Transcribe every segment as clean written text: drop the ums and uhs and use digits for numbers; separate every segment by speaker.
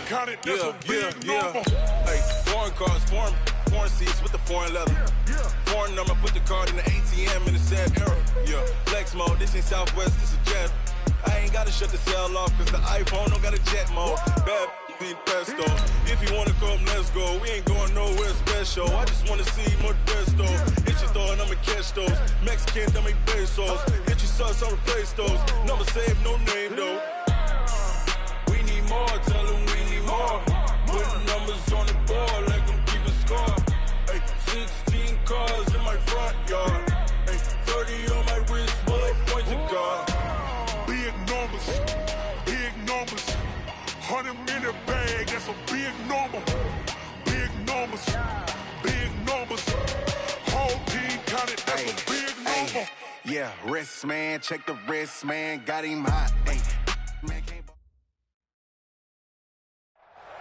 Speaker 1: counted, that's a big number.
Speaker 2: Hey, foreign cars, foreign seats with the foreign leather. Foreign number, put the card in the ATM in the sad era. Yeah, flex mode, this ain't Southwest, this a jet. I ain't gotta shut the cell off, cause the iPhone don't got a jet mode. Bad need pesto. If you wanna come, let's go. We ain't going nowhere special. I just wanna see Modesto. Hit your thought, I'ma catch those. Mexican, I'ma make pesos. Hit your sus, I'll replace those. Number saved, no name though. We need more, tell them we need more. Putting numbers on the board, like them keep a score. Hey, 16 cars in my front yard. Hey, 30 on my wrist, bullet points of God.
Speaker 1: Big numbers, big numbers. 100 minute bag, that's a big number. Big numbers, big numbers. Whole team counted, that's a big number.
Speaker 2: Yeah, wrist man, check the wrist man, got him hot. Hey, man can't.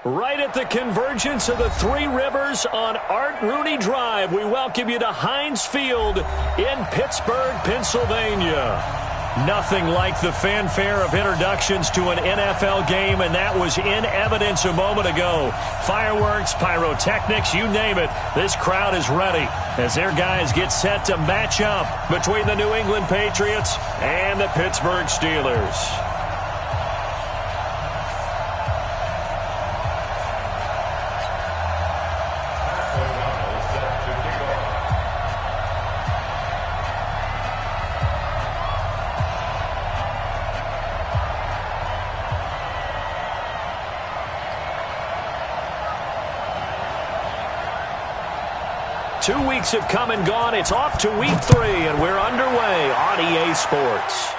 Speaker 3: Right at the convergence of the Three Rivers on Art Rooney Drive, we welcome you to Heinz Field in Pittsburgh, Pennsylvania. Nothing like the fanfare of introductions to an NFL game, and that was in evidence a moment ago. Fireworks, pyrotechnics, you name it. This crowd is ready as their guys get set to match up between the New England Patriots and the Pittsburgh Steelers. Two weeks have come and gone. It's off to week 3, and we're underway on EA Sports.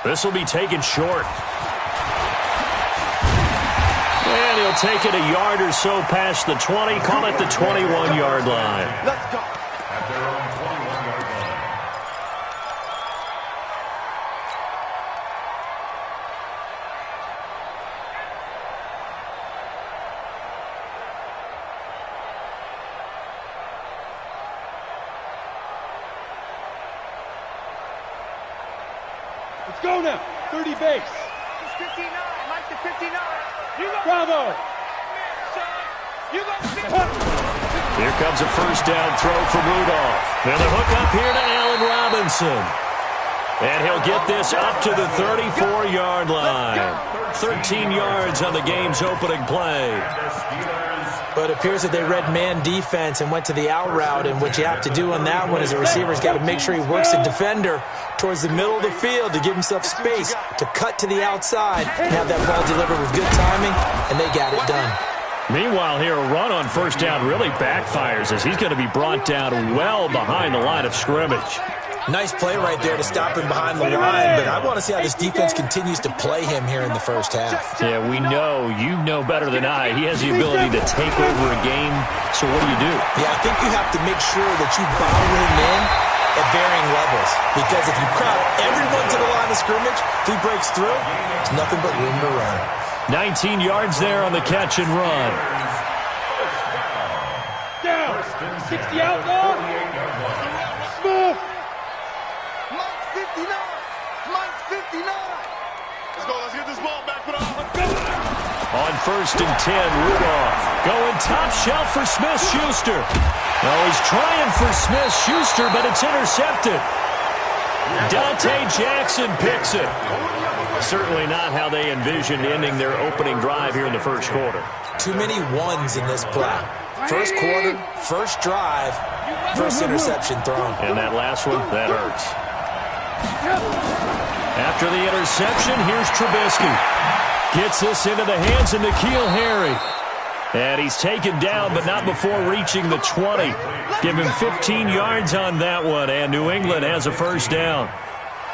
Speaker 3: This will be taken short. And he'll take it a yard or so past the 20, call it the 21-yard line.
Speaker 4: Let's go.
Speaker 5: At their own 21-yard line.
Speaker 4: Let's go now. 30 base.
Speaker 6: 59. Mike to 59.
Speaker 4: Bravo.
Speaker 3: Here comes a first down throw from Rudolph. And the hook up here to Allen Robinson. And he'll get this up to the 34-yard line. 13 yards on the game's opening play.
Speaker 7: But it appears that they read man defense and went to the out route, and what you have to do on that one is the receiver's got to make sure he works the defender towards the middle of the field to give himself space to cut to the outside and have that ball delivered with good timing, and they got it done.
Speaker 3: Meanwhile, here, a run on first down really backfires as he's going to be brought down well behind the line of scrimmage.
Speaker 7: Nice play right there to stop him behind the line, but I want to see how this defense continues to play him here in the first half.
Speaker 3: Yeah, we know, you know better than I, he has the ability to take over a game, so what do?
Speaker 7: Yeah, I think you have to make sure that you bottle him in at varying levels, because if you crowd everyone to the line of scrimmage, if he breaks through, there's nothing but room to run.
Speaker 3: 19 yards there on the catch and run.
Speaker 4: Down. 60 out, dog. Smooth.
Speaker 6: Mike 59. Mike 59.
Speaker 1: Let's go, let's get this ball back.
Speaker 3: On first and 10, Rudolph going top shelf for Smith-Schuster. Oh, he's trying for Smith-Schuster, but it's intercepted. Dante Jackson picks it. Certainly not how they envisioned ending their opening drive here in the first quarter.
Speaker 7: Too many ones in this play. First quarter, first drive, first interception thrown.
Speaker 3: And that last one, that hurts. After the interception, here's Trubisky. Gets this into the hands of N'Keal Harry. And he's taken down, but not before reaching the 20. Give him 15 yards on that one, and New England has a first down.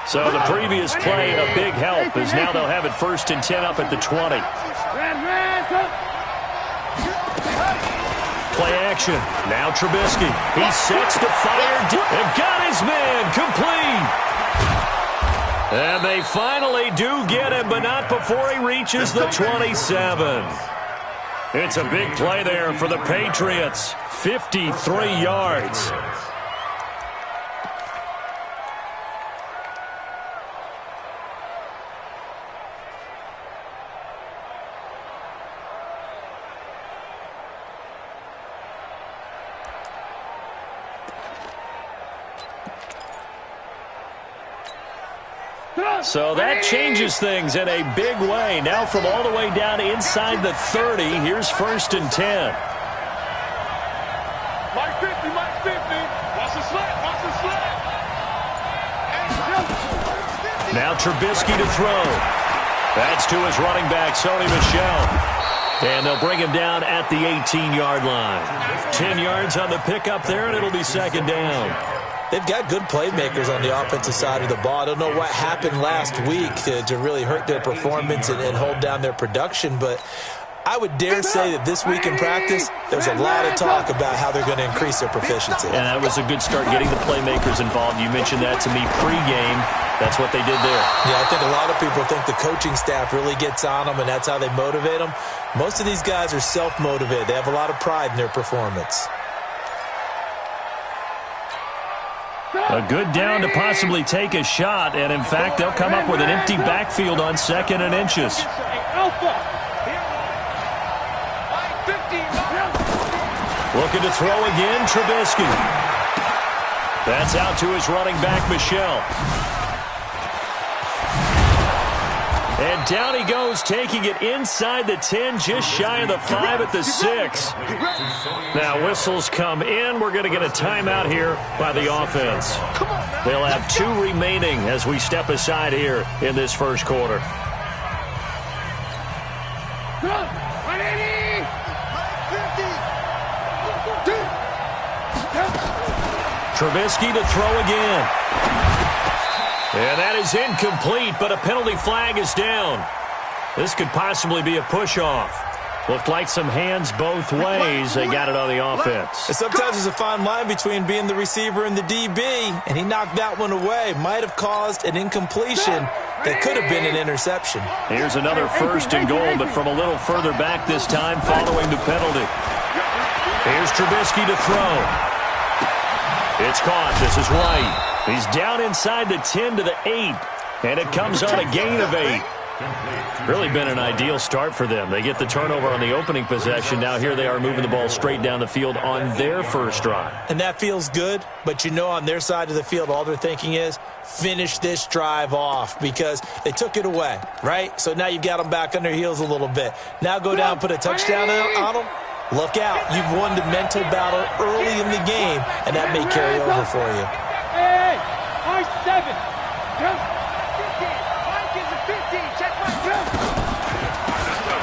Speaker 3: So the previous play, a big help, as now they'll have it first and 10 up at the 20. Play action. Now Trubisky. He sets to fire. And got his man complete. And they finally do get him, but not before he reaches the 27. It's a big play there for the Patriots. 53 yards. So that changes things in a big way. Now from all the way down inside the 30, here's 1st and 10.
Speaker 4: Mike 50, Mike 50. Watch the slap, watch the slap.
Speaker 3: Now Trubisky to throw. That's to his running back, Sony Michel. And they'll bring him down at the 18-yard line. 10 yards on the pickup there, and it'll be 2nd down.
Speaker 7: They've got good playmakers on the offensive side of the ball. I don't know what happened last week to really hurt their performance and hold down their production, but I would dare say that this week in practice, there's a lot of talk about how they're going to increase their proficiency.
Speaker 3: And that was a good start getting the playmakers involved. You mentioned that to me pregame. That's what they did there.
Speaker 7: Yeah, I think a lot of people think the coaching staff really gets on them, and that's how they motivate them. Most of these guys are self-motivated. They have a lot of pride in their performance.
Speaker 3: A good down to possibly take a shot, and in fact, they'll come up with an empty backfield on 2nd and inches. Looking to throw again, Trubisky. That's out to his running back, Michel. And down he goes, taking it inside the 10, just shy of the 5 at the 6. Now whistles come in. We're going to get a timeout here by the offense. They'll have 2 remaining as we step aside here in this first quarter. Trubisky to throw again. And that is incomplete, but a penalty flag is down. This could possibly be a push-off. Looked like some hands both ways. They got it on the offense.
Speaker 7: And sometimes there's a fine line between being the receiver and the DB, and he knocked that one away. Might have caused an incompletion that could have been an interception.
Speaker 3: Here's another 1st and goal, but from a little further back this time following the penalty. Here's Trubisky to throw. It's caught. This is White. He's down inside the 10 to the 8, and it comes on a gain of 8. Really been an ideal start for them. They get the turnover on the opening possession. Now here they are moving the ball straight down the field on their first drive.
Speaker 7: And that feels good, but you know on their side of the field all they're thinking is finish this drive off because they took it away, right? So now you've got them back on their heels a little bit. Now go down, put a touchdown on them. Look out. You've won the mental battle early in the game, and that may carry over for you.
Speaker 4: Hey, Mike 7.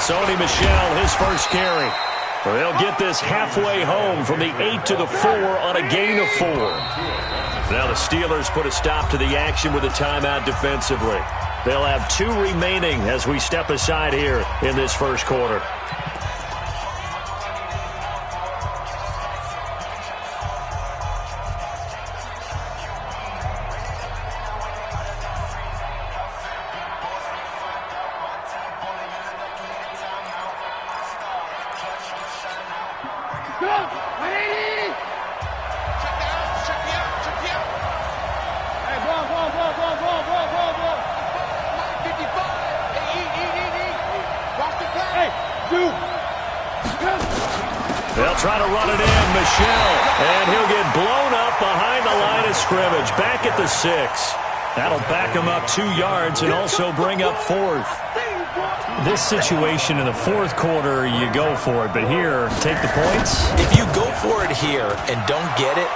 Speaker 3: Sony Michel, his first carry. They'll get this halfway home from the 8 to the 4 on a gain of 4. Now the Steelers put a stop to the action with a timeout defensively. They'll have 2 remaining as we step aside here in this first quarter. They'll try to run it in, Michel, and he'll get blown up behind the line of scrimmage, back at the 6. That'll back him up 2 yards and also bring up 4th. This situation in the 4th quarter, you go for it, but here, take the points.
Speaker 7: If you go for it here and don't get it,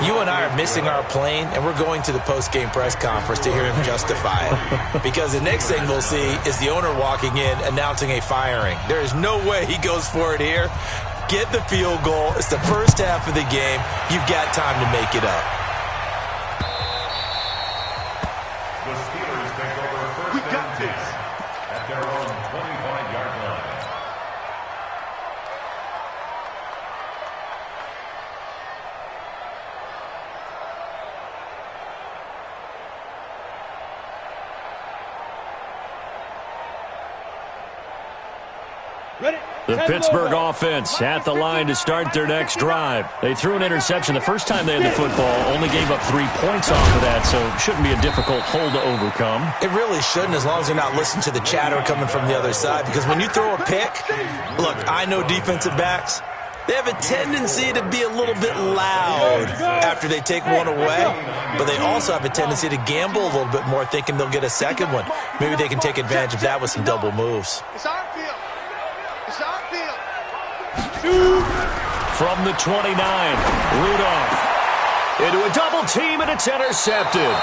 Speaker 7: you and I are missing our plane, and we're going to the post-game press conference to hear him justify it. Because the next thing we'll see is the owner walking in announcing a firing. There is no way he goes for it here. Get the field goal. It's the first half of the game. You've got time to make it up.
Speaker 5: The Steelers take over 1st and 10 at their own 25-yard line.
Speaker 4: Ready?
Speaker 3: The Pittsburgh offense at the line to start their next drive. They threw an interception the first time they had the football, only gave up 3 points off of that, so it shouldn't be a difficult hole to overcome.
Speaker 7: It really shouldn't, as long as you're not listening to the chatter coming from the other side, because when you throw a pick, look, I know defensive backs, They have a tendency to be a little bit loud after they take one away, but they also have a tendency to gamble a little bit more, thinking they'll get a second one. Maybe they can take advantage of that with some double moves.
Speaker 6: It's our field. It's our field.
Speaker 3: From the 29, Rudolph into a double team, and it's intercepted.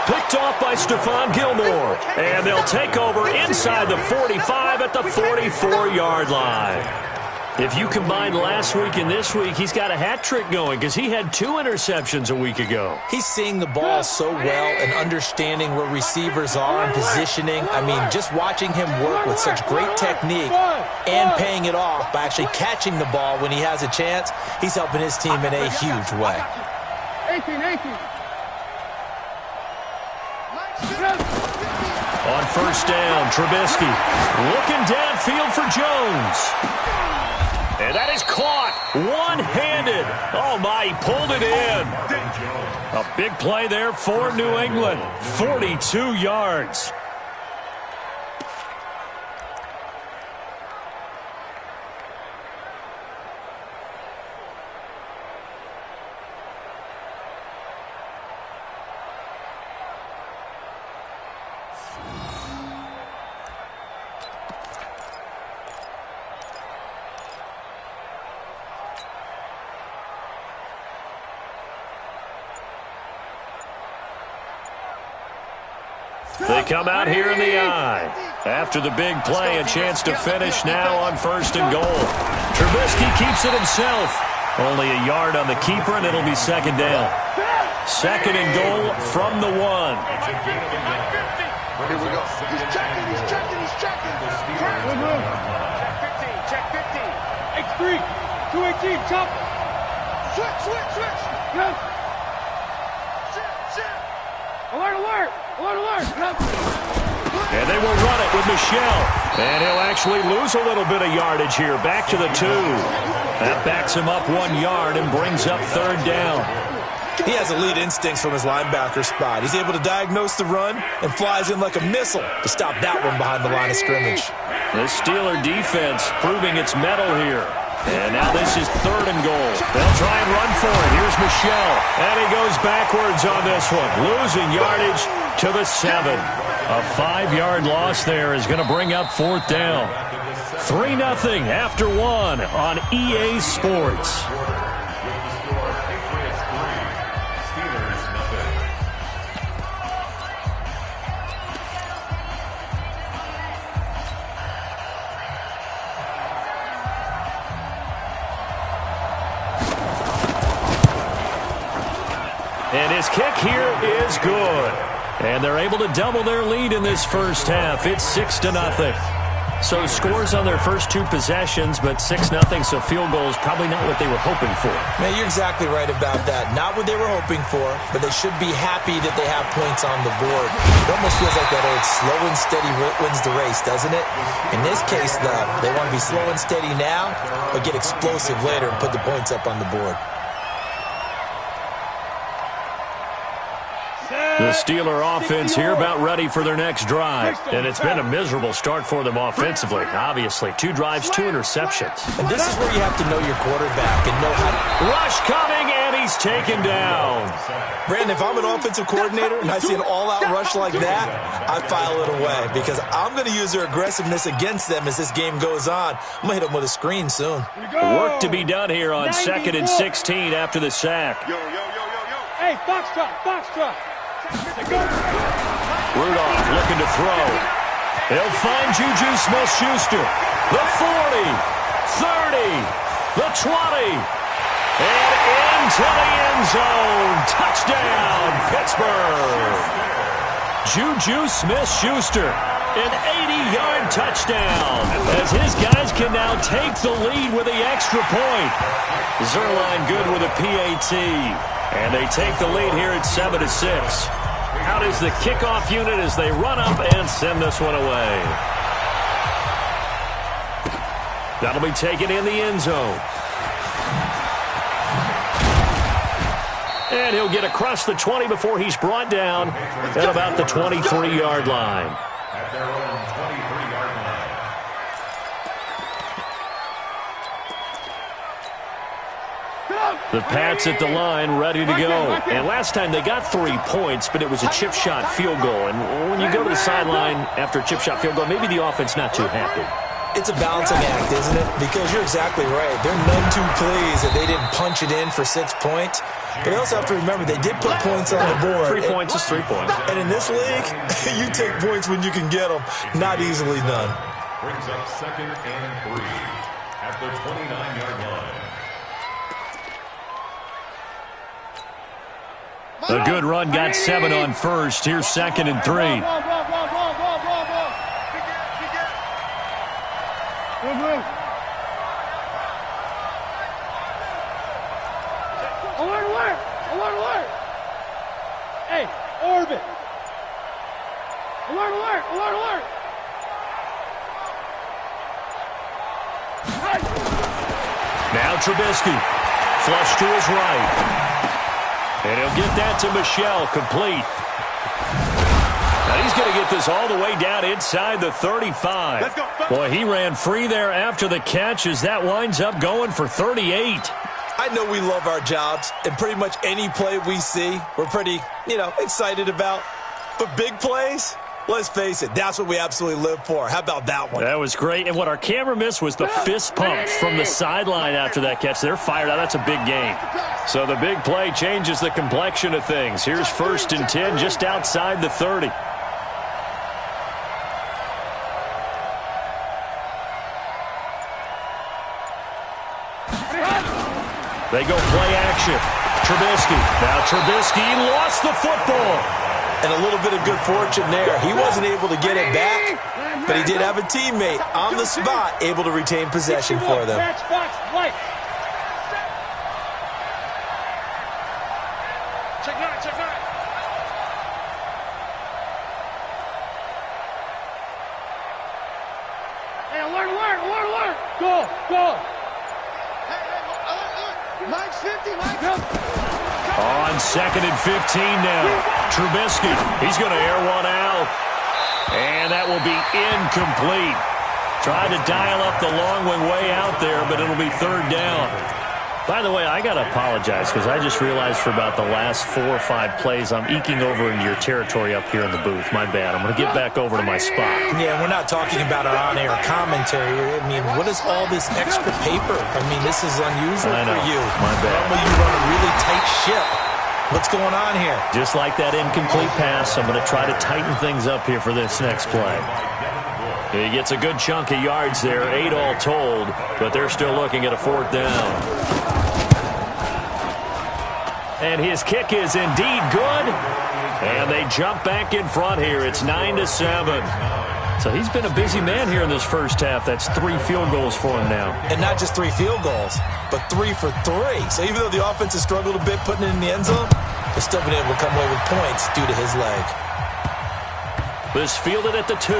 Speaker 3: Picked off by Stephon Gilmore, and they'll take over inside the 45 at the 44-yard line. If you combine last week and this week, he's got a hat trick going because he had 2 interceptions a week ago.
Speaker 7: He's seeing the ball so well and understanding where receivers are and positioning. I mean, just watching him work with such great technique and paying it off by actually catching the ball when he has a chance, he's helping his team in a huge way.
Speaker 6: 18.
Speaker 3: On first down, Trubisky looking downfield for Jones. And that is caught one-handed. Oh, my, he pulled it in. A big play there for New England. 42 yards. They come out here in the eye. After the big play, a chance to finish now on first and goal. Trubisky keeps it himself. Only a yard on the keeper, and it'll be second down. Second and goal from the 1.
Speaker 6: Here we go. He's checking. Check 15.
Speaker 4: X3, 218, chop.
Speaker 6: Switch.
Speaker 4: Yes.
Speaker 6: Sit.
Speaker 4: Alert.
Speaker 3: And they will run it with Michelle. And he'll actually lose a little bit of yardage here. Back to the 2. That backs him up 1 yard and brings up third down.
Speaker 7: He has elite instincts from his linebacker spot. He's able to diagnose the run and flies in like a missile to stop that one behind the line of scrimmage.
Speaker 3: The Steeler defense proving its mettle here. And now this is third and goal. They'll try and run for it. Here's Michelle. And he goes backwards on this one. Losing yardage to the 7. A 5-yard loss there is going to bring up fourth down. 3-0 after 1 on EA Sports. And his kick here is good. And they're able to double their lead in this first half. It's 6-0. So scores on their first 2 possessions, but 6-0, so field goal is probably not what they were hoping for.
Speaker 7: Man, you're exactly right about that. Not what they were hoping for, but they should be happy that they have points on the board. It almost feels like that old slow and steady wins the race, doesn't it? In this case, though, they want to be slow and steady now, but get explosive later and put the points up on the board.
Speaker 3: The Steeler offense here about ready for their next drive. And it's been a miserable start for them offensively. Obviously, 2 drives, 2 interceptions.
Speaker 7: And this is where you have to know your quarterback and know how to...
Speaker 3: Rush coming, and he's taken down.
Speaker 7: Brandon, if I'm an offensive coordinator and I see an all-out rush like that, I file it away because I'm going to use their aggressiveness against them as this game goes on. I'm going to hit them with a screen soon.
Speaker 3: Work to be done here on 2nd and 16 after the sack.
Speaker 4: Yo. Hey, box truck.
Speaker 3: Rudolph looking to throw. He'll find Juju Smith-Schuster. The 40, 30, the 20, and into the end zone. Touchdown, Pittsburgh. Juju Smith-Schuster, an 80-yard touchdown, as his guys can now take the lead with the extra point. Zerline good with a PAT, and they take the lead here at 7-6. Out is the kickoff unit as they run up and send this one away. That'll be taken in the end zone. And he'll get across the 20 before he's brought down at about the 23-yard line.
Speaker 5: At their own 23-yard
Speaker 3: The Pats at the line, ready to go. And last time they got 3 points, but it was a chip shot field goal. And when you go to the sideline after a chip shot field goal, maybe the offense not too happy.
Speaker 7: It's a balancing act, isn't it? Because you're exactly right. They're none too pleased that they didn't punch it in for 6 points. But they also have to remember they did put points on the board.
Speaker 3: 3 points is 3 points.
Speaker 7: And in this league, you take points when you can get them, not easily done.
Speaker 5: Brings up 2nd and 3 at the 29-yard line.
Speaker 3: A good run got 7 on first. Here's 2nd and 3.
Speaker 6: Alert! Hey, orbit! Alert!
Speaker 3: Now Trubisky, flush to his right. And he'll get that to Michel, complete. Now he's going to get this all the way down inside the 35.
Speaker 6: Let's go.
Speaker 3: Boy, he ran free there after the catch as that winds up going for 38.
Speaker 7: I know we love our jobs, and pretty much any play we see, we're pretty, excited about. But big plays, let's face it, that's what we absolutely live for. How about that one?
Speaker 3: That was great. And what our camera missed was the fist pumps from the sideline after that catch. They're fired out. That's a big game. So the big play changes the complexion of things. Here's 1st and 10 just outside the 30. They go play action. Trubisky. Now Trubisky lost the football.
Speaker 7: And a little bit of good fortune there. He wasn't able to get it back, but he did have a teammate on the spot able to retain possession for them.
Speaker 6: Check 9. Hey, alert! Go! Mike's 50, Mike.
Speaker 3: On 2nd and 15 now. Trubisky, he's going to air one out. And that will be incomplete. Tried to dial up the long one way out there, but it'll be 3rd down. By the way, I got to apologize because I just realized for about the last 4 or 5 plays, I'm eking over into your territory up here in the booth. My bad. I'm going to get back over to my spot.
Speaker 7: Yeah, we're not talking about our on-air commentary. I mean, what is all this extra paper? I mean, this is unusual for you.
Speaker 3: My bad.
Speaker 7: Normally you run a really tight ship. What's going on here?
Speaker 3: Just like that incomplete pass, I'm going to try to tighten things up here for this next play. He gets a good chunk of yards there, 8 all told, but they're still looking at a 4th down. And his kick is indeed good. And they jump back in front here. It's 9-7. So he's been a busy man here in this first half. That's 3 field goals for him now.
Speaker 7: And not just 3 field goals, but 3 for 3. So even though the offense has struggled a bit putting it in the end zone, they've still been able to come away with points due to his leg.
Speaker 3: This fielded at the 2.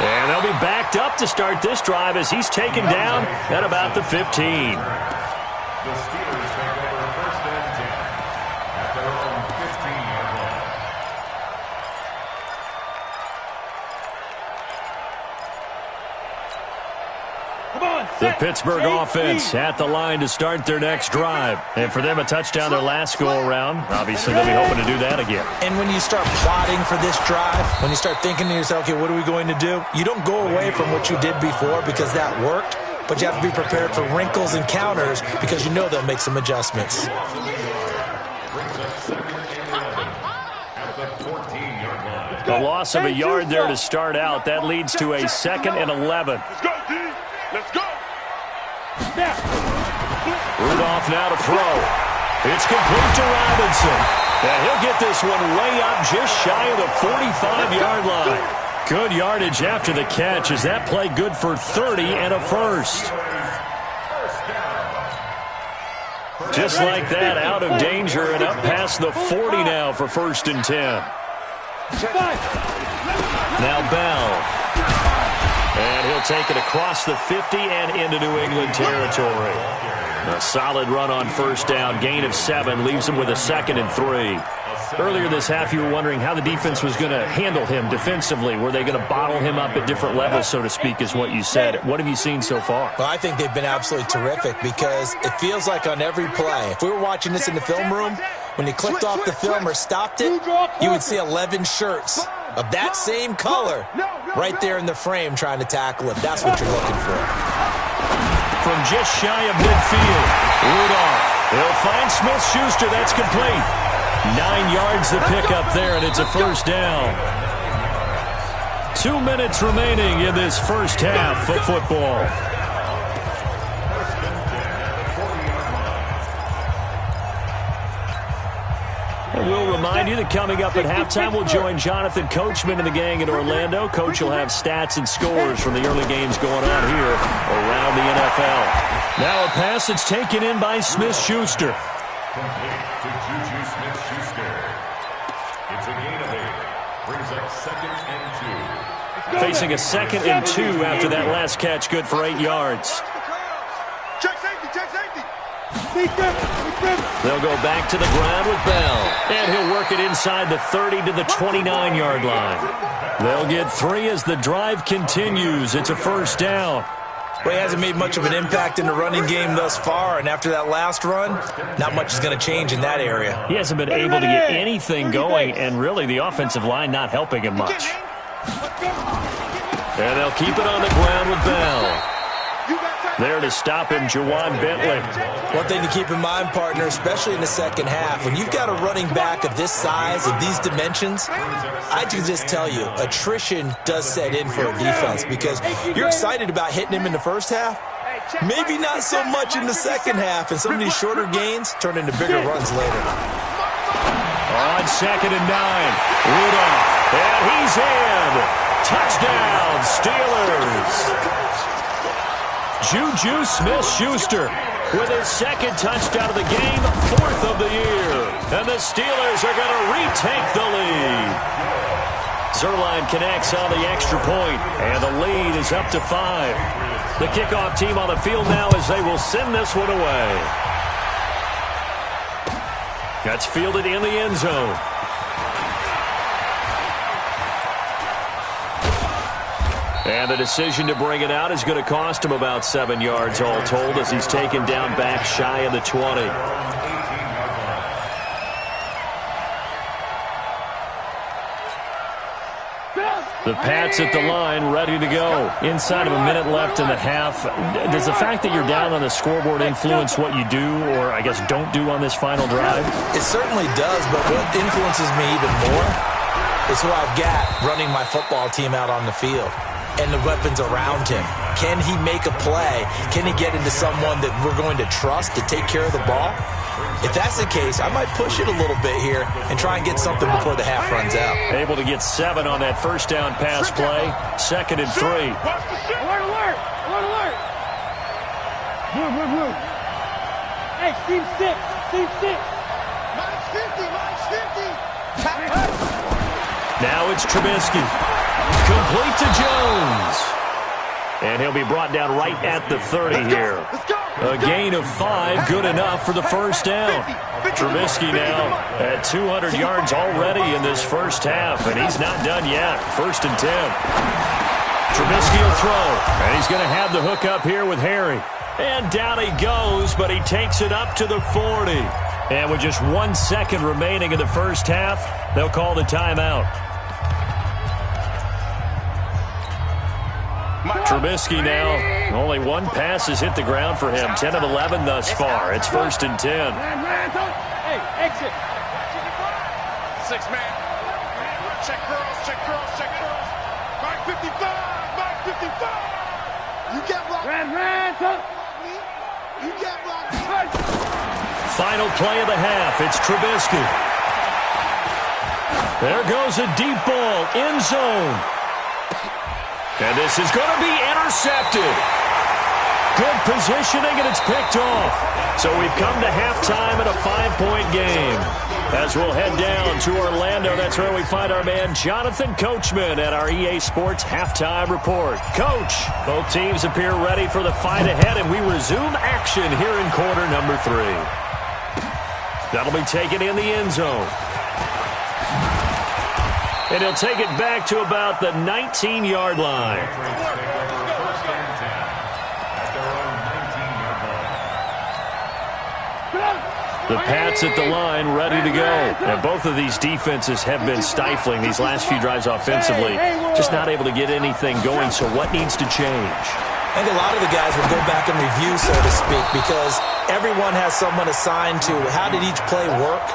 Speaker 3: And they'll be backed up to start this drive as he's taken down at about the 15.
Speaker 5: The Steelers take over 1st and 10 at their own 15-yard line.
Speaker 3: The Pittsburgh offense at the line to start their next drive. And for them, a touchdown their last go-around. Obviously, they'll be hoping to do that again.
Speaker 7: And when you start plotting for this drive, when you start thinking to yourself, okay, what are we going to do? You don't go away from what you did before because that worked, but you have to be prepared for wrinkles and counters because you know they'll make some adjustments.
Speaker 3: The loss of a yard there to start out. That leads to a 2nd and 11.
Speaker 4: Let's go, D. Let's go.
Speaker 3: Rudolph now to throw. It's complete to Robinson. And he'll get this one way up just shy of the 45-yard line. Good yardage after the catch. Is that play good for 30 and a 1st? Just like that, out of danger and up past the 40 now for 1st and 10. Now Bell. And he'll take it across the 50 and into New England territory. A solid run on 1st down. Gain of 7 leaves him with a 2nd and 3. Earlier this half, you were wondering how the defense was going to handle him defensively. Were they going to bottle him up at different levels, so to speak, is what you said. What have you seen so far?
Speaker 7: Well, I think they've been absolutely terrific because it feels like on every play, if we were watching this in the film room, when you clicked off the film or stopped it, you would see 11 shirts of that same color right there in the frame trying to tackle him. That's what you're looking for.
Speaker 3: From just shy of midfield, Rudolph. He'll find Smith-Schuster. That's complete. 9 yards to pick up there, and it's a first down. 2 minutes remaining in this first half of football. And we'll remind you that coming up at halftime, we'll join Jonathan Coachman and the gang in Orlando. Coach will have stats and scores from the early games going on here around the NFL. Now a pass that's taken in by Smith-Schuster.
Speaker 5: Complete to Juju Smith-Schuster. It's a gain of 8. Brings up 2nd and 2.
Speaker 3: Facing a 2nd and 2 after that last catch, good for 8 yards.
Speaker 6: Check safety, check safety.
Speaker 3: They'll go back to the ground with Bell. And he'll work it inside the 30 to the 29-yard line. They'll get 3 as the drive continues. It's a first down.
Speaker 7: Well, he hasn't made much of an impact in the running game thus far, and after that last run, not much is going to change in that area.
Speaker 3: He hasn't been able to get anything going, and really the offensive line not helping him much. And they'll keep it on the ground with Bell. There to stop him, Jawan Bentley.
Speaker 7: One thing to keep in mind, partner, especially in the second half, when you've got a running back of this size, of these dimensions, I can just tell you, attrition does set in for a defense because you're excited about hitting him in the first half, maybe not so much in the second half, and some of these shorter gains turn into bigger runs later.
Speaker 3: On 2nd and 9, Rudolph, and he's in. Touchdown, Steelers. Juju Smith-Schuster with his 2nd touchdown of the game, 4th of the year. And the Steelers are going to retake the lead. Zerline connects on the extra point, and the lead is up to 5. The kickoff team on the field now as they will send this one away. That's fielded in the end zone. And the decision to bring it out is going to cost him about 7 yards all told as he's taken down back shy of the 20. The Pats at the line, ready to go. Inside of a minute left in the half. Does the fact that you're down on the scoreboard influence what you do or, I guess, don't do on this final drive?
Speaker 7: It certainly does, but what influences me even more is who I've got running my football team out on the field and the weapons around him. Can he make a play? Can he get into someone that we're going to trust to take care of the ball? If that's the case, I might push it a little bit here and try and get something before the half runs out.
Speaker 3: Able to get 7 on that first down pass play. 2nd and 3.
Speaker 6: Alert, alert, alert, alert. Move. Hey, team 6, team 6. Minus 50, minus 50.
Speaker 3: Now it's Trubisky. Complete to Jones. And he'll be brought down right at the 30 here. A gain of 5, good enough for the first down. Trubisky now at 200 yards already in this first half, and he's not done yet. 1st and 10. Trubisky will throw, and he's going to have the hook up here with Harry. And down he goes, but he takes it up to the 40. And with just 1 second remaining in the first half, they'll call the timeout. Trubisky now, only 1 pass has hit the ground for him. 10 of 11 thus far. It's 1st and 10.
Speaker 6: Hey, exit.
Speaker 4: 6 man. Check girls, check girls, check girls. Mark 55, Mark 55.
Speaker 6: You get blocked. Ran. You get blocked.
Speaker 3: Final play of the half. It's Trubisky. There goes a deep ball, end zone. And this is going to be intercepted. Good positioning, and it's picked off. So we've come to halftime in a 5-point game. As we'll head down to Orlando, that's where we find our man Jonathan Coachman at our EA Sports Halftime Report. Coach, both teams appear ready for the fight ahead, and we resume action here in quarter number 3. That'll be taken in the end zone. And he'll take it back to about the 19-yard line. The Pats at the line, ready to go. And both of these defenses have been stifling these last few drives offensively. Just not able to get anything going, so what needs to change?
Speaker 7: I think a lot of the guys will go back and review, so to speak, because everyone has someone assigned to how did each play work.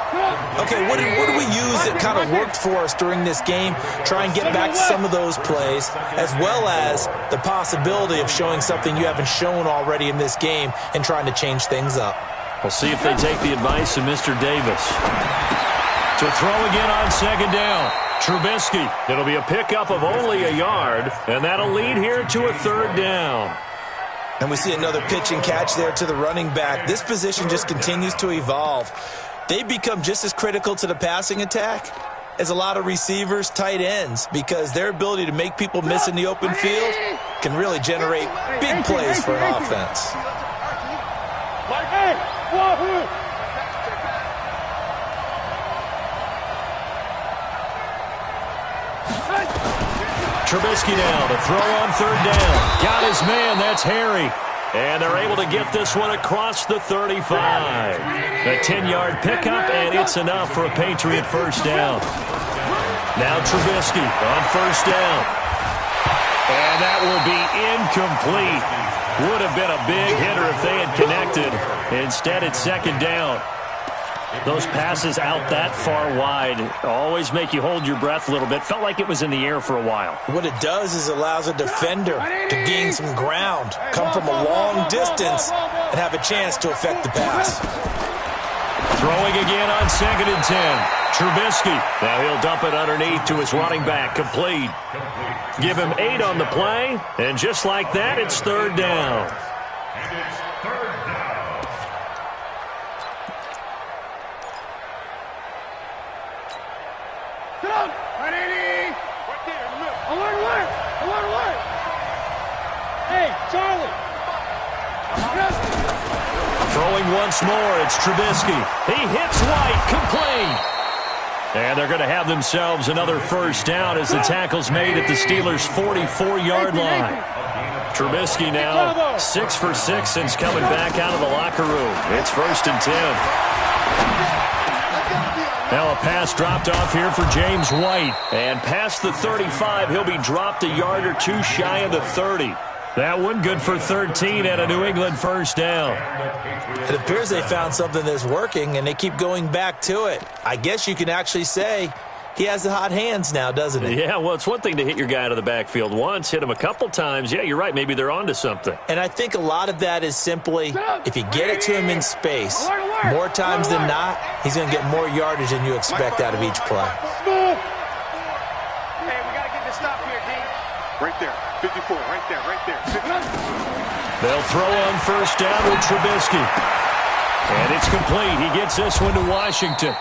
Speaker 7: Okay, what did we use that kind of worked for us during this game? Try and get back to some of those plays, as well as the possibility of showing something you haven't shown already in this game and trying to change things up.
Speaker 3: We'll see if they take the advice of Mr. Davis. To throw again on second down. Trubisky. It'll be a pickup of only a yard, and that'll lead here to a third down.
Speaker 7: And we see another pitch and catch there to the running back. This position just continues to evolve. They become just as critical to the passing attack as a lot of receivers, tight ends, because their ability to make people miss in the open field can really generate big plays for an offense.
Speaker 3: Trubisky now to throw on third down. Got his man, that's Harry. And they're able to get this one across the 35. A 10-yard pickup, and it's enough for a Patriot first down. Now Trubisky on first down. And that will be incomplete. Would have been a big hitter if they had connected. Instead, it's second down. Those passes out that far wide always make you hold your breath a little bit. Felt like it was in the air for a while.
Speaker 7: What it does is allows a defender to gain some ground, come from a long distance, and have a chance to affect the pass.
Speaker 3: Throwing again on second and 10. Trubisky. Now he'll dump it underneath to his running back. Complete. Give him 8 on the play, and just like that, it's third down. Throwing once more, it's Trubisky. He hits White, complete. And they're going to have themselves another first down as the tackle's made at the Steelers' 44-yard line. Trubisky now 6 for 6 since coming back out of the locker room. It's first and 10. Now a pass dropped off here for James White. And past the 35, he'll be dropped a yard or two shy of the 30. That one good for 13 and a New England first down.
Speaker 7: It appears they found something that's working, and they keep going back to it. I guess you can actually say he has the hot hands now, doesn't he?
Speaker 3: Yeah, well, it's one thing to hit your guy out of the backfield once, hit him a couple times. Yeah, you're right. Maybe they're onto something.
Speaker 7: And I think a lot of that is simply if you get it to him in space, more times than not, he's going to get more yardage than you expect out of each play.
Speaker 4: Hey, we got to get this stop here, D. Right there. 54, right there, right there. 50.
Speaker 3: They'll throw on first down with Trubisky. And it's complete. He gets this one to Washington.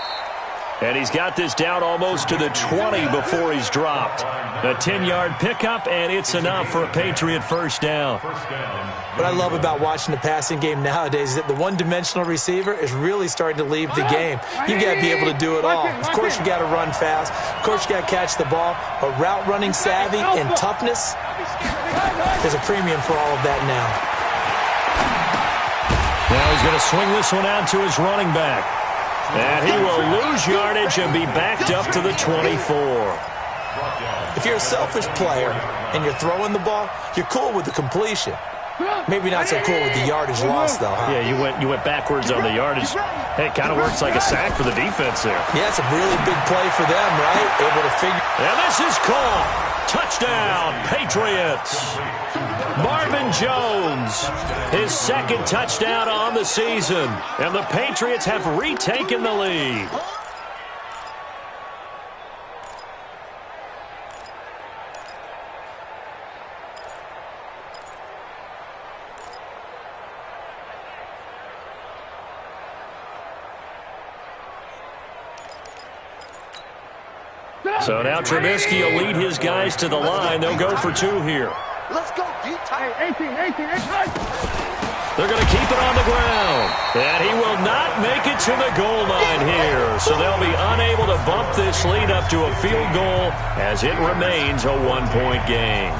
Speaker 3: And he's got this down almost to the 20 before he's dropped. A 10-yard pickup, and it's enough for a Patriot first down.
Speaker 7: What I love about watching the passing game nowadays is that the one-dimensional receiver is really starting to leave the game. You've got to be able to do it all. Of course, you got to run fast. Of course, you got to catch the ball. But route running savvy and toughness, there's a premium for all of that now.
Speaker 3: Now he's going to swing this one out to his running back. And he will lose yardage and be backed up to the 24.
Speaker 7: If you're a selfish player and you're throwing the ball, you're cool with the completion. Maybe not so cool with the yardage loss, though, huh?
Speaker 3: Yeah, you went backwards on the yardage. Hey, it kind of works like a sack for the defense there.
Speaker 7: Yeah, it's a really big play for them, right? Able to figure.
Speaker 3: And this is caught. Touchdown, Patriots. Marvin Jones, his second touchdown on the season. And the Patriots have retaken the lead. So now Trubisky will lead his guys to the line. They'll go for 2 here.
Speaker 4: Let's go, D. 18.
Speaker 3: They're going to keep it on the ground. And he will not make it to the goal line here. So they'll be unable to bump this lead up to a field goal as it remains a one-point game.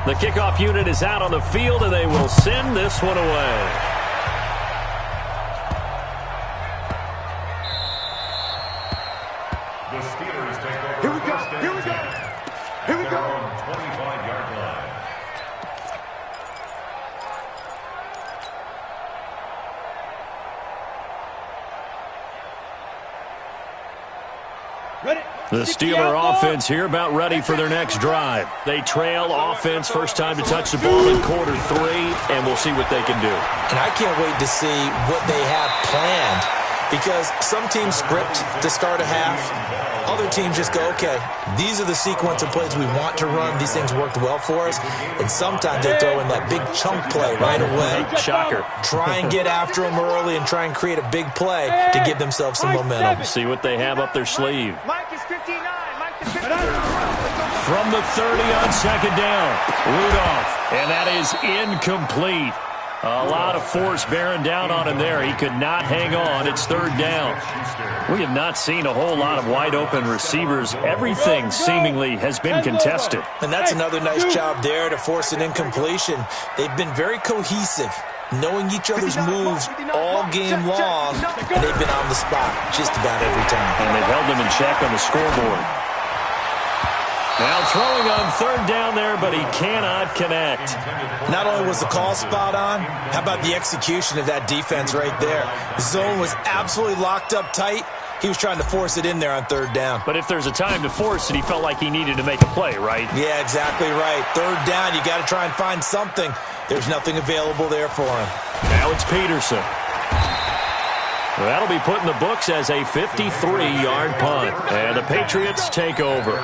Speaker 3: The kickoff unit is out on the field, and they will send this one away.
Speaker 5: The Steelers take over.
Speaker 4: Here we go. Here we go. Here we go.
Speaker 5: 25-yard line.
Speaker 6: Ready?
Speaker 3: The Steeler offense here about ready for their next drive. They trail offense first time to touch the ball in quarter 3, and we'll see what they can do.
Speaker 7: And I can't wait to see what they have planned, because some teams script to start a half. Other teams just go, okay, these are the sequence of plays we want to run. These things worked well for us. And sometimes they throw in that big chunk play right away.
Speaker 3: Shocker.
Speaker 7: Try and get after them early and try and create a big play to give themselves some momentum.
Speaker 3: See what they have up their sleeve.
Speaker 4: Mike is 59. Mike is 59.
Speaker 3: From the 30 on second down, Rudolph, and that is incomplete. A lot of force bearing down on him there. He could not hang on. It's third down. We have not seen a whole lot of wide-open receivers. Everything seemingly has been contested.
Speaker 7: And that's another nice job there to force an incompletion. They've been very cohesive, knowing each other's moves all game long, and they've been on the spot just about every time.
Speaker 3: And they've held them in check on the scoreboard. Now throwing on third down there, but he cannot connect.
Speaker 7: Not only was the call spot on, how about the execution of that defense right there? The zone was absolutely locked up tight. He was trying to force it in there on third down.
Speaker 3: But if there's a time to force it, he felt like he needed to make a play, right?
Speaker 7: Yeah, exactly right. Third down, you got to try and find something. There's nothing available there for him.
Speaker 3: Now it's Peterson. That'll be put in the books as a 53-yard punt. And the Patriots take over.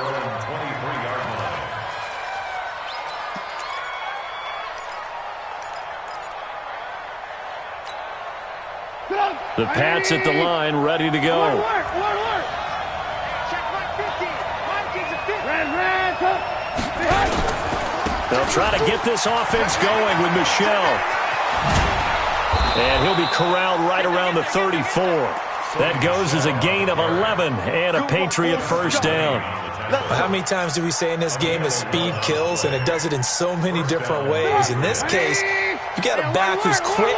Speaker 3: The Pats at the line, ready to go. They'll try to get this offense going with Michelle. And he'll be corralled right around the 34. That goes as a gain of 11 and a Patriot first down.
Speaker 7: How many times do we say in this game that speed kills, and it does it in so many different ways? In this case, you got a back who's quick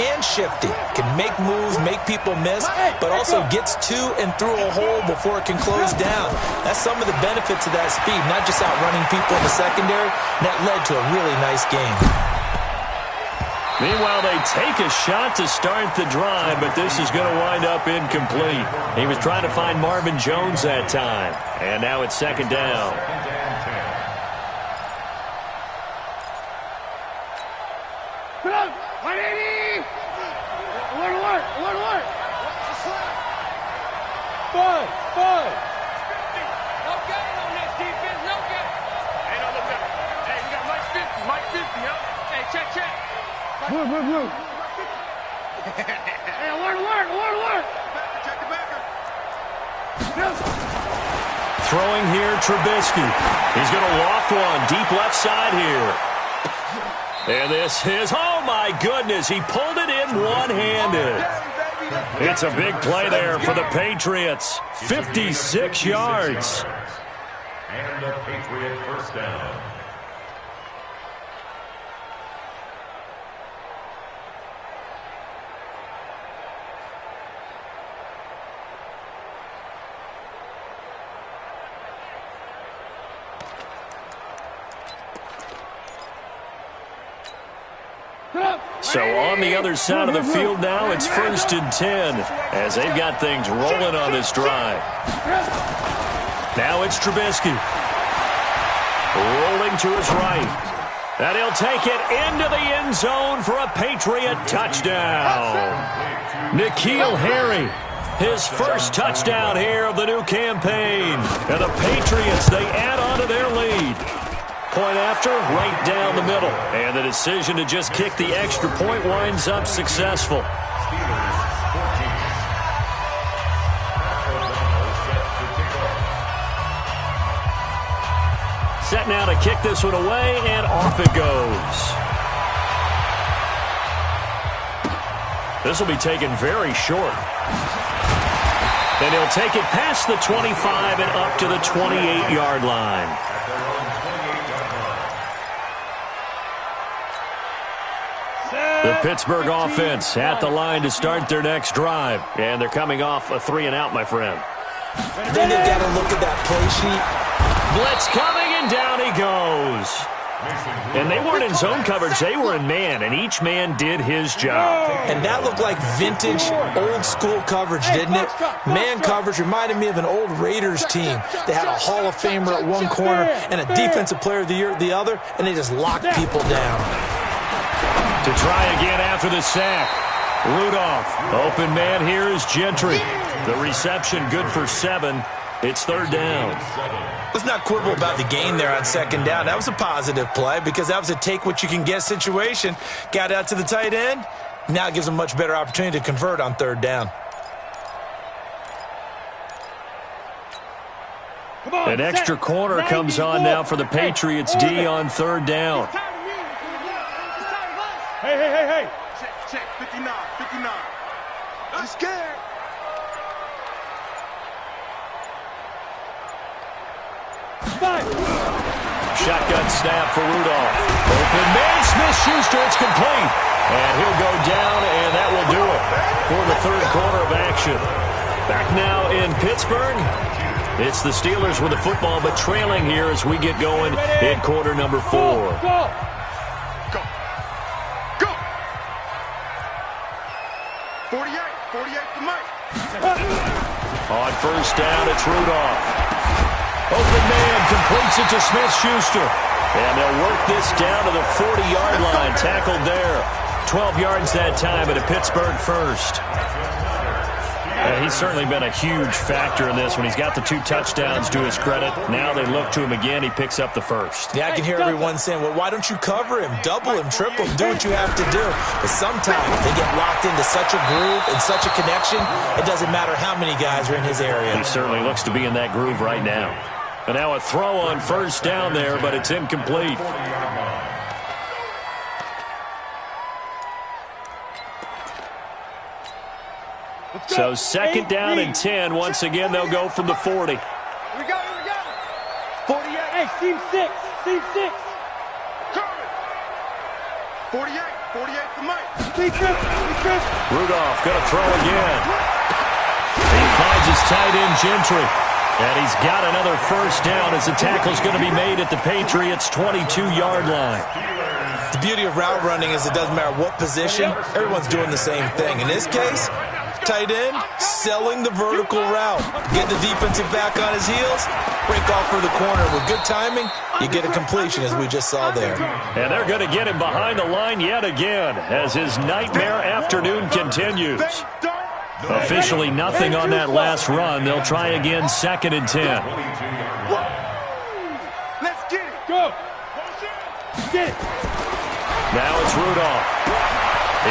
Speaker 7: and shifty, can make moves, make people miss, but also gets to and through a hole before it can close down. That's some of the benefits of that speed, not just outrunning people in the secondary. That led to a really nice game.
Speaker 3: Meanwhile, they take a shot to start the drive, but this is going to wind up incomplete. He was trying to find Marvin Jones that time, and now it's second down.
Speaker 6: Blue. Hey, alert.
Speaker 4: Check the backer.
Speaker 3: Throwing here, Trubisky. He's going to loft one deep left side here. And this is, oh my goodness, he pulled it in one-handed. It's a big play there for the Patriots. 56 yards.
Speaker 5: And a Patriot first down.
Speaker 3: So on the other side of the field now, it's 1st and 10 as they've got things rolling on this drive. Now it's Trubisky. Rolling to his right. And he'll take it into the end zone for a Patriot touchdown. N'Keal Harry, his first touchdown here of the new campaign. And the Patriots, they add on to their lead. Point after after, right down the middle. And the decision to just kick the extra point winds up successful. Set now to kick this one away, and off it goes. This will be taken very short. And he'll take it past the 25 and up to the 28-yard line. The Pittsburgh offense at the line to start their next drive. And they're coming off a 3-and-out, my friend.
Speaker 7: Then they've got to look at that play sheet.
Speaker 3: Blitz coming, and down he goes. And they weren't in zone coverage. They were in man, and each man did his job.
Speaker 7: And that looked like vintage, old-school coverage, didn't it? Man coverage reminded me of an old Raiders team. They had a Hall of Famer at one corner and a Defensive Player of the Year at the other, and they just locked people down.
Speaker 3: To try again after the sack. Rudolph. Open man here is Gentry. The reception good for 7. It's 3rd down.
Speaker 7: Let's not quibble about the gain there on 2nd down. That was a positive play because that was a take-what-you-can-get situation. Got out to the tight end. Now it gives them a much better opportunity to convert on 3rd down.
Speaker 3: An extra corner comes on now for the Patriots D on 3rd down.
Speaker 6: Hey.
Speaker 4: Check, 59. I'm scared.
Speaker 3: Shotgun snap for Rudolph. Open man, Smith-Schuster, it's complete. And he'll go down, and that will do it for the 3rd quarter of action. Back now in Pittsburgh. It's the Steelers with the football, but trailing here as we get going in quarter number 4.
Speaker 4: Go. 48 for Mike.
Speaker 3: On 1st down, it's Rudolph. Open man completes it to Smith-Schuster. And they'll work this down to the 40-yard line. Tackled there. 12 yards that time at a Pittsburgh first. He's certainly been a huge factor in this when he's got the 2 touchdowns to his credit. Now they look to him again. He picks up the first.
Speaker 7: Yeah, I can hear everyone saying, well, why don't you cover him, double him, triple him, do what you have to do. But sometimes they get locked into such a groove and such a connection, it doesn't matter how many guys are in his area.
Speaker 3: He certainly looks to be in that groove right now. And now a throw on 1st down there, but it's incomplete. So 2nd down and 10. Once again, they'll go from the 40.
Speaker 4: We got it. 48.
Speaker 6: Hey, seam 6.
Speaker 4: 48 for Mike.
Speaker 3: Rudolph going to throw again. He finds his tight end, Gentry. And he's got another 1st down as the tackle's going to be made at the Patriots' 22-yard line.
Speaker 7: The beauty of route running is it doesn't matter what position, everyone's doing the same thing. In this case, tight end selling the vertical route. Get the defensive back on his heels, break off for the corner. With good timing, you get a completion as we just saw there.
Speaker 3: And they're going to get him behind the line yet again as his nightmare afternoon continues. Officially nothing on that last run. They'll try again 2nd and 10.
Speaker 4: Let's get it.
Speaker 6: Go. Get it.
Speaker 3: Now it's Rudolph.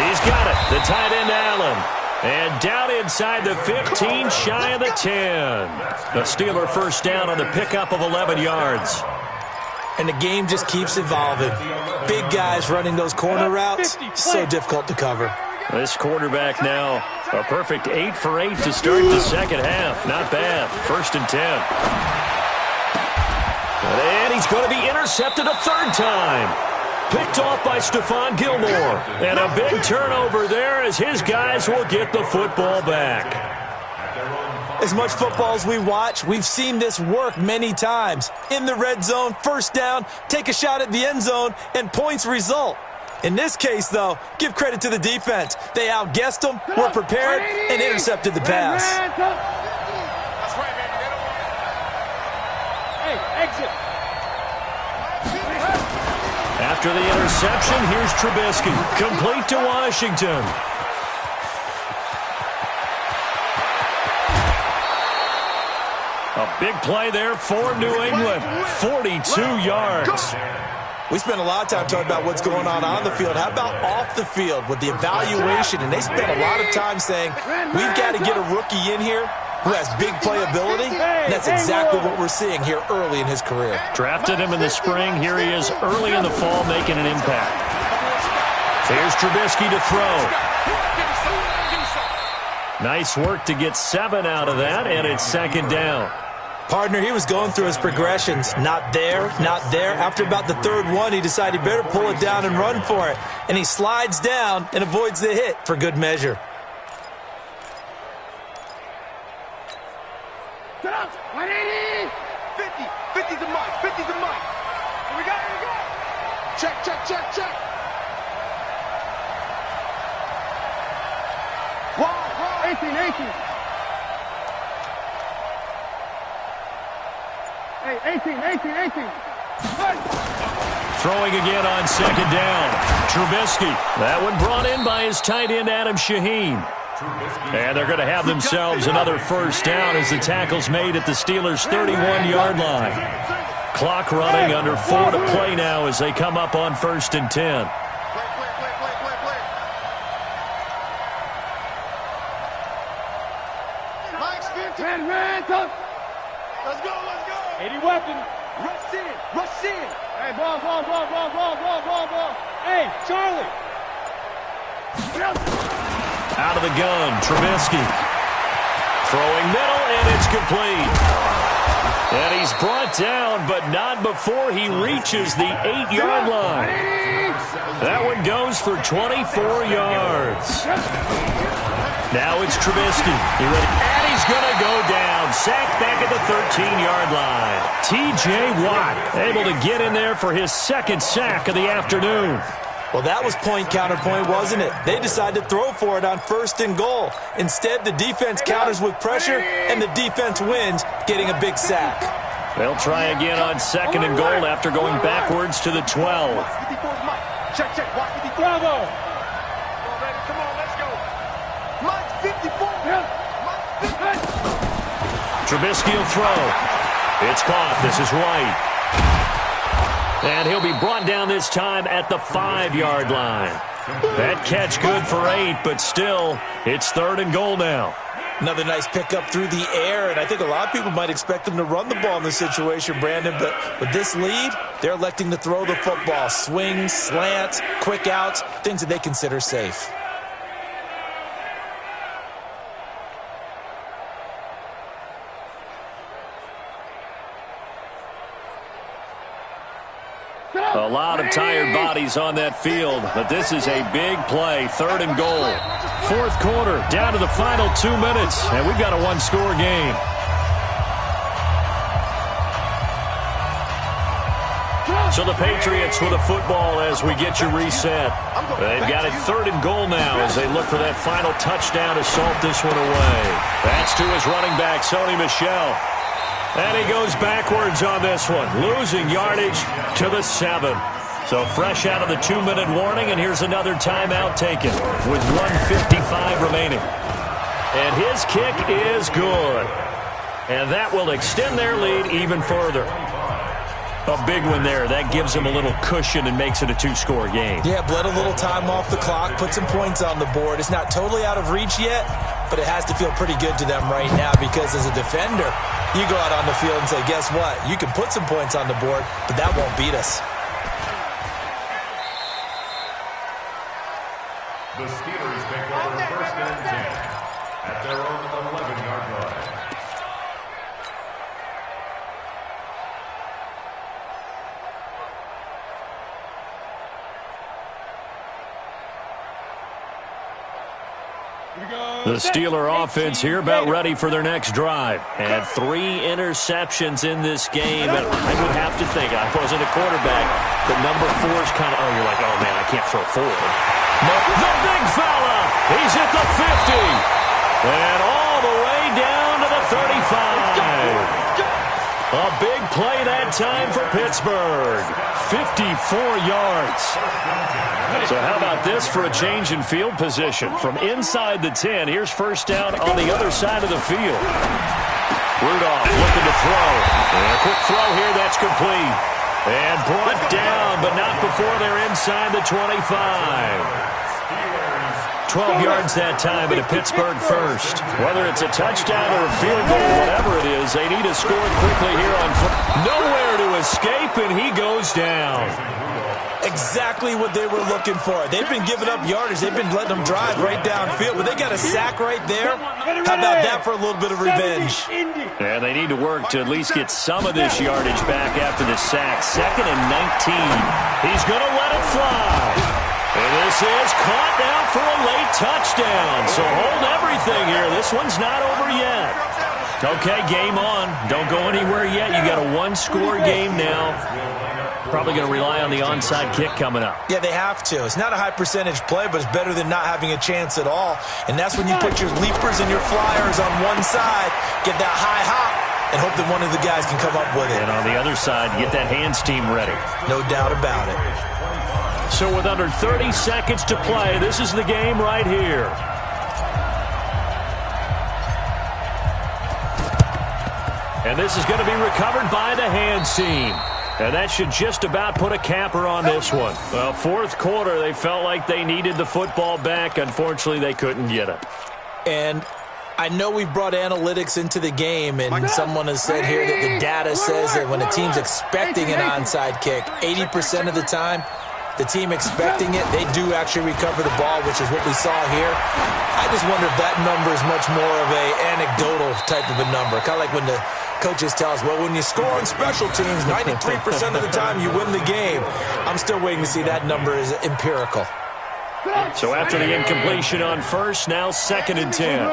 Speaker 3: He's got it. The tight end, Allen. And down inside the 15, shy of the 10. The Steeler 1st down on the pickup of 11 yards.
Speaker 7: And the game just keeps evolving. Big guys running those corner routes, so difficult to cover.
Speaker 3: This quarterback now, a perfect 8 for 8 to start the 2nd half. Not bad. 1st and 10. And he's going to be intercepted a 3rd time. Picked off by Stephon Gilmore. And a big turnover there as his guys will get the football back.
Speaker 7: As much football as we watch, we've seen this work many times. In the red zone, 1st down, take a shot at the end zone, and points result. In this case, though, give credit to the defense. They outguessed them, were prepared, and intercepted the pass.
Speaker 4: That's right, baby.
Speaker 6: Hey, exit.
Speaker 3: After the interception, here's Trubisky. Complete to Washington. A big play there for New England. 42 yards.
Speaker 7: We spent a lot of time talking about what's going on the field. How about off the field with the evaluation? And they spent a lot of time saying, we've got to get a rookie in here who has big playability, and that's exactly what we're seeing here early in his career.
Speaker 3: Drafted him in the spring. Here he is early in the fall making an impact. Here's Trubisky to throw. Nice work to get 7 out of that, and it's second down.
Speaker 7: Partner, he was going through his progressions. Not there, not there. After about the third one, he decided he better pull it down and run for it. And he slides down and avoids the hit for good measure.
Speaker 6: Get up! 180!
Speaker 4: 50. 50's a mark. 50's a mark. Here we go. Here we go. Check, check, check, check. Wow,
Speaker 6: 18. Hey, 18.
Speaker 3: Throwing again on second down. Trubisky. That one brought in by his tight end, Adam Shaheen. And they're going to have themselves another first down as the tackle's made at the Steelers' 31-yard line. Clock running under 4 to play now as they come up on 1st and 10.
Speaker 4: Let's go.
Speaker 6: 80 weapons.
Speaker 4: Rush in.
Speaker 6: Hey, ball. Hey, Charlie.
Speaker 3: Out of the gun, Trubisky. Throwing middle, and it's complete. And he's brought down, but not before he reaches the 8-yard line. That one goes for 24 yards. Now it's Trubisky. And he's going to go down. Sacked back at the 13-yard line. T.J. Watt able to get in there for his second sack of the afternoon.
Speaker 7: Well, that was point counterpoint, wasn't it? They decided to throw for it on 1st and goal. Instead, the defense counters with pressure, and the defense wins, getting a big sack.
Speaker 3: They'll try again on 2nd and goal after going backwards to the 12.
Speaker 4: Check.
Speaker 6: Bravo.
Speaker 4: Come on, let's go. Mike 54.
Speaker 3: Trubisky will throw. It's caught. This is White. And he'll be brought down this time at the 5-yard line. That catch good for 8, but still, it's 3rd and goal now.
Speaker 7: Another nice pickup through the air, and I think a lot of people might expect them to run the ball in this situation, Brandon, but with this lead, they're electing to throw the football. Swings, slants, quick outs, things that they consider safe.
Speaker 3: A lot of tired bodies on that field, but this is a big play. 3rd and goal. 4th quarter, down to the final 2 minutes, and we've got a 1-score game. So the Patriots with a football as we get you reset. They've got it 3rd and goal now as they look for that final touchdown to salt this one away. That's to his running back, Sony Michel. And he goes backwards on this one, losing yardage to the 7. So fresh out of the 2-minute warning, and here's another timeout taken with 1:55 remaining. And his kick is good. And that will extend their lead even further. A big one there. That gives them a little cushion and makes it a 2-score game.
Speaker 7: Yeah, bled a little time off the clock, put some points on the board. It's not totally out of reach yet, but it has to feel pretty good to them right now because as a defender, you go out on the field and say, guess what? You can put some points on the board, but that won't beat us.
Speaker 5: The Steelers take over 1st and 10 at their own 11-yard line.
Speaker 3: The Steeler offense here about ready for their next drive. And 3 interceptions in this game. And I would have to think, I wasn't a quarterback, but number 4 is kind of, oh, you're like, oh, man, I can't throw forward. The big fella, he's at the 50. And all the way down to the 35. A big play that time for Pittsburgh. 54 yards. So how about this for a change in field position? From inside the 10, here's first down on the other side of the field. Rudolph looking to throw. And a quick throw here, that's complete. And brought down, but but not before they're inside the 25. 12 yards that time, but a Pittsburgh first. Whether it's a touchdown or a field goal, whatever it is, they need to score quickly here on nowhere to escape, and he goes down.
Speaker 7: Exactly what they were looking for. They've been giving up yardage. They've been letting them drive right downfield, but they got a sack right there. How about that for a little bit of revenge?
Speaker 3: Yeah, they need to work to at least get some of this yardage back after the sack. 2nd and 19. He's going to let it fly. And this is caught now for a late touchdown. So hold everything here. This one's not over yet. Okay, game on. Don't go anywhere yet. You got a one-score game now. Probably going to rely on the onside kick coming up.
Speaker 7: Yeah, they have to. It's not a high-percentage play, but it's better than not having a chance at all. And that's when you put your leapers and your flyers on one side, get that high hop, and hope that one of the guys can come up with it.
Speaker 3: And on the other side, get that hands team ready.
Speaker 7: No doubt about it.
Speaker 3: So with under 30 seconds to play, this is the game right here. And this is going to be recovered by the hands team. And that should just about put a capper on this one. Well, fourth quarter, they felt like they needed the football back. Unfortunately, they couldn't get it.
Speaker 7: And I know we brought analytics into the game, and someone has said here that the data says that when a team's expecting an onside kick, 80% of the time, the team expecting it, they do actually recover the ball, which is what we saw here. I just wonder if that number is much more of a anecdotal type of a number. Kind of like when the coaches tell us, well, when you score on special teams, 93% of the time you win the game. I'm still waiting to see that number is empirical.
Speaker 3: So after the incompletion on first, now 2nd and 10.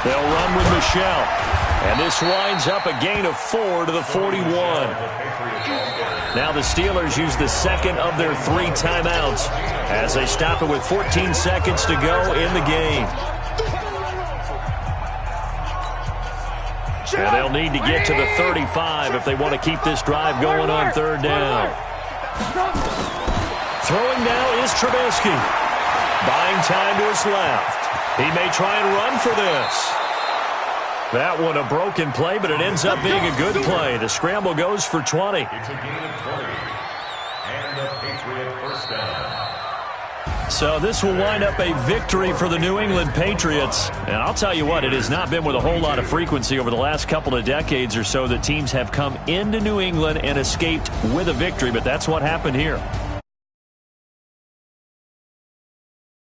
Speaker 3: They'll run with Michelle. And this winds up a gain of 4 to the 41. Now the Steelers use the second of their 3 timeouts as they stop it with 14 seconds to go in the game. And they'll need to get to the 35 if they want to keep this drive going on 3rd down. Throwing now is Trubisky. Buying time to his left. He may try and run for this. That one a broken play, but it ends up being a good play. The scramble goes for 20.
Speaker 5: It's a gain of 20. And the Patriot first down.
Speaker 3: So this will wind up a victory for the New England Patriots. And I'll tell you what, it has not been with a whole lot of frequency over the last couple of decades or so that teams have come into New England and escaped with a victory, but that's what happened here.